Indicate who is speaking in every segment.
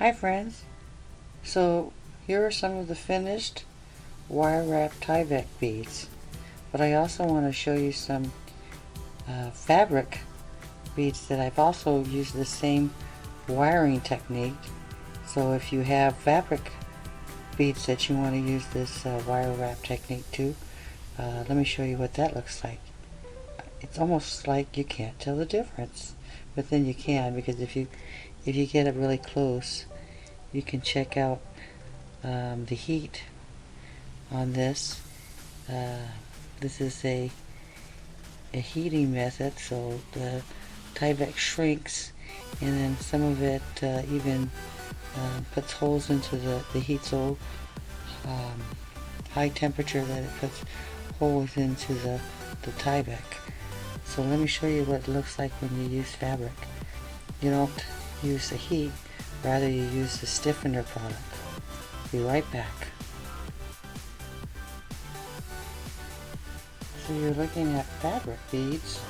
Speaker 1: Hi friends, so here are some of the finished wire wrap Tyvek beads, but I also want to show you some fabric beads that I've also used the same wiring technique. So if you have fabric beads that you want to use this wire wrap technique to, let me show you what that looks like. It's almost like you can't tell the difference, but then you can, because if you get it really close, you can check out the heat on this. This is a heating method, so the Tyvek shrinks, and then some of it even puts holes into the heat, so high temperature that it puts holes into the Tyvek. So let me show you what it looks like when you use fabric. You don't use the heat, rather you use the stiffener product. Be right back. So you're looking at fabric beads.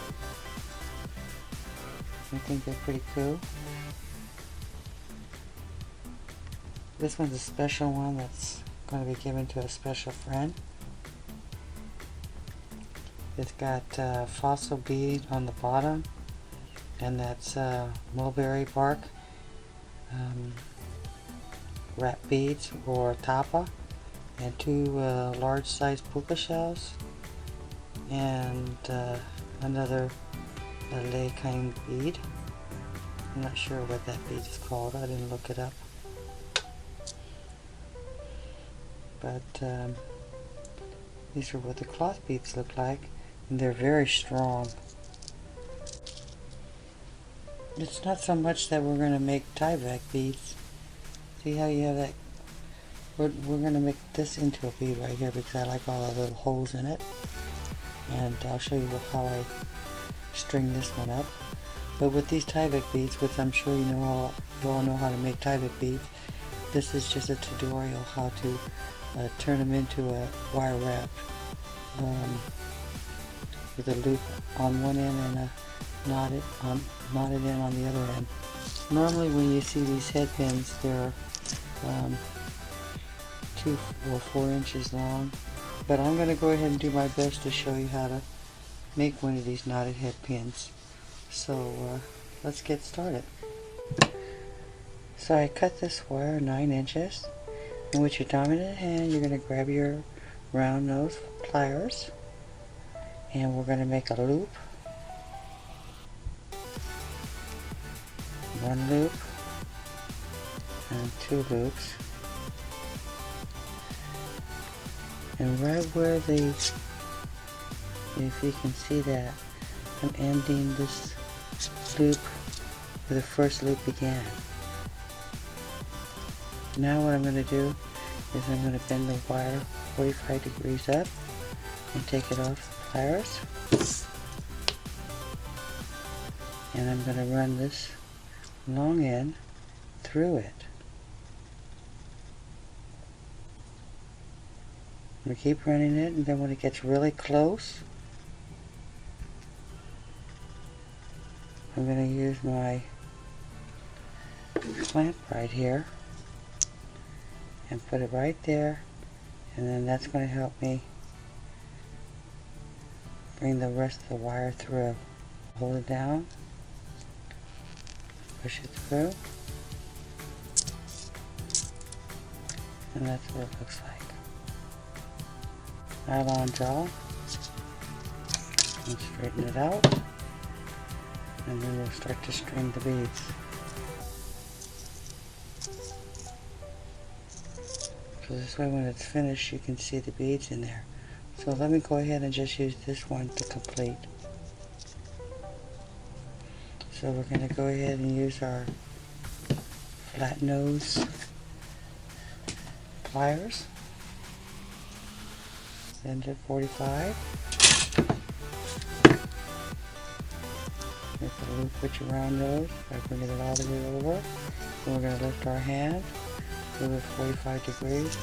Speaker 1: I think they're pretty cool. This one's a special one that's going to be given to a special friend. It's got fossil bead on the bottom, and that's mulberry bark wrap beads or tapa, and two large size puka shells, and another lei kind bead. I'm not sure what that bead is called, I didn't look it up. But these are what the cloth beads look like, and they're very strong. It's not so much that we're going to make Tyvek beads. See how you have that? We're going to make this into a bead right here because I like all the little holes in it. And I'll show you how I string this one up. But with these Tyvek beads, which I'm sure you all know how to make Tyvek beads, this is just a tutorial how to turn them into a wire wrap with a loop on one end and a knotted in on the other end. Normally when you see these head pins, they're 2 or 4 inches long, but I'm going to go ahead and do my best to show you how to make one of these knotted head pins. So let's get started. So I cut this wire 9 inches, and with your dominant hand you're going to grab your round nose pliers, and we're going to make a loop, one loop and 2 loops, and right where if you can see that, I'm ending this loop where the first loop began. Now what I'm going to do is I'm going to bend the wire 45 degrees up and take it off the pliers, and I'm going to run this long end through it. I'm going to keep running it, and then when it gets really close, I'm going to use my clamp right here and put it right there, and then that's going to help me bring the rest of the wire through. Hold it down, push it through, and that's what it looks like. Nylon jaw, and straighten it out, and then we'll start to string the beads. So this way when it's finished you can see the beads in there. So let me go ahead and just use this one to complete. So we're going to go ahead and use our flat nose pliers. End at 45. Make a loop with your round nose by bringing it all the way over. Then we're going to lift our hand, move it 45 degrees,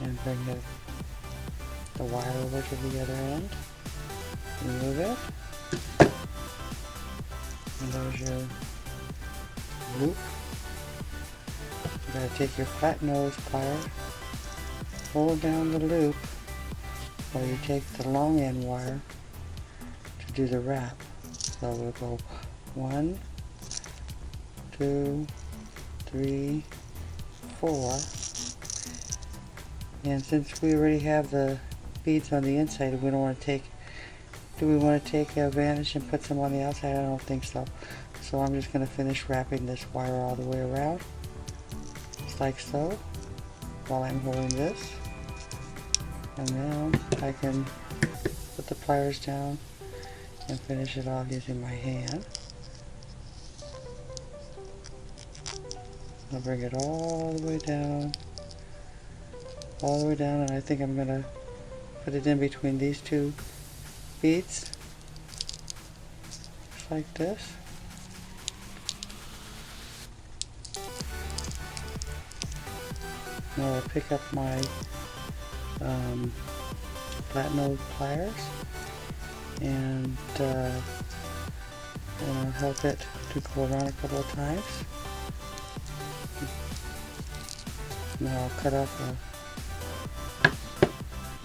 Speaker 1: and bring the wire over to the other end. Remove it. And there's your loop. You're going to take your flat nose plier, hold down the loop while you take the long end wire to do the wrap. So we'll go 1, 2, 3, 4. And since we already have the beads on the inside, we don't want to take, do we want to take advantage and put some on the outside? I don't think so. So I'm just going to finish wrapping this wire all the way around, just like so, while I'm holding this. And now I can put the pliers down and finish it off using my hand. I'll bring it all the way down, and I think I'm going to put it in between these two beads, just like this. Now I'll pick up my flat nose pliers and I'll help it to go around a couple of times. Now I'll cut off an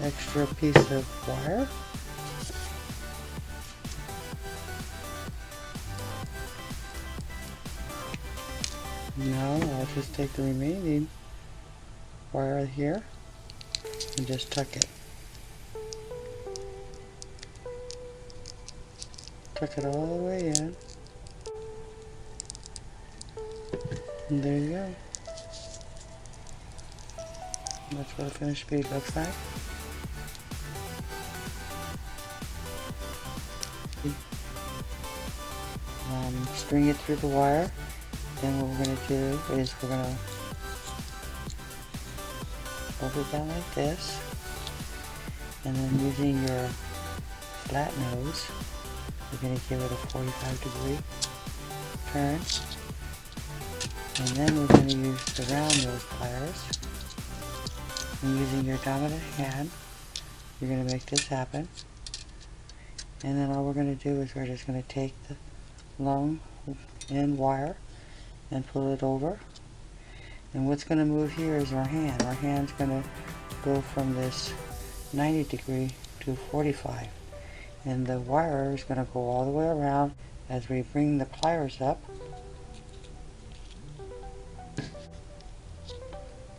Speaker 1: extra piece of wire. Now I'll just take the remaining wire here and just tuck it. Tuck it all the way in. And there you go. That's what a finished bead looks like. String it through the wire. Then what we're going to do is we're going to hold it down like this, and then using your flat nose, you're going to give it a 45-degree turn, and then we're going to use the round nose pliers, and using your dominant hand, you're going to make this happen. And then all we're going to do is we're just going to take the long end wire and pull it over. And what's going to move here is our hand. Our hand's going to go from this 90-degree to 45. And the wire is going to go all the way around as we bring the pliers up.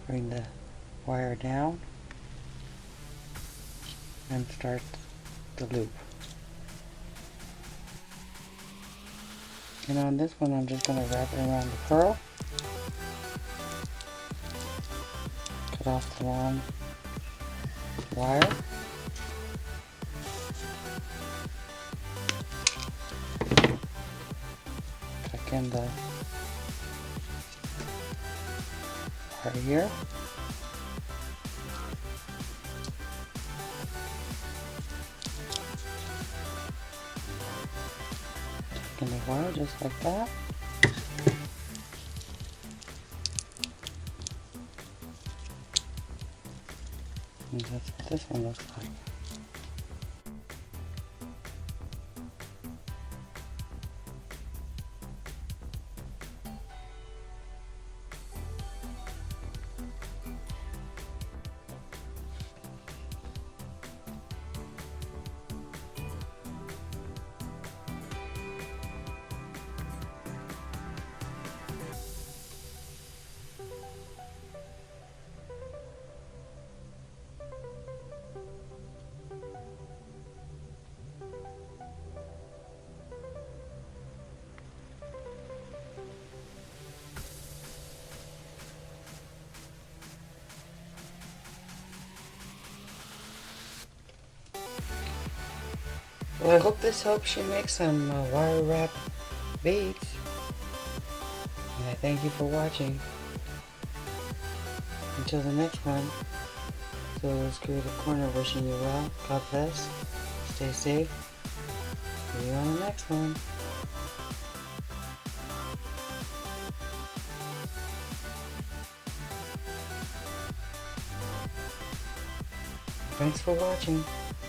Speaker 1: Bring the wire down and start the loop. And on this one I'm just going to wrap it around the pearl. Cut off the long wire. Tuck in the part here. Tuck in the wire just like that. And that's what this one looks like. Well, I hope this helps you make some wire wrap beads. And I thank you for watching. Until the next one, so it's Creative Corner wishing you well. God bless. Stay safe. See you on the next one. Thanks for watching.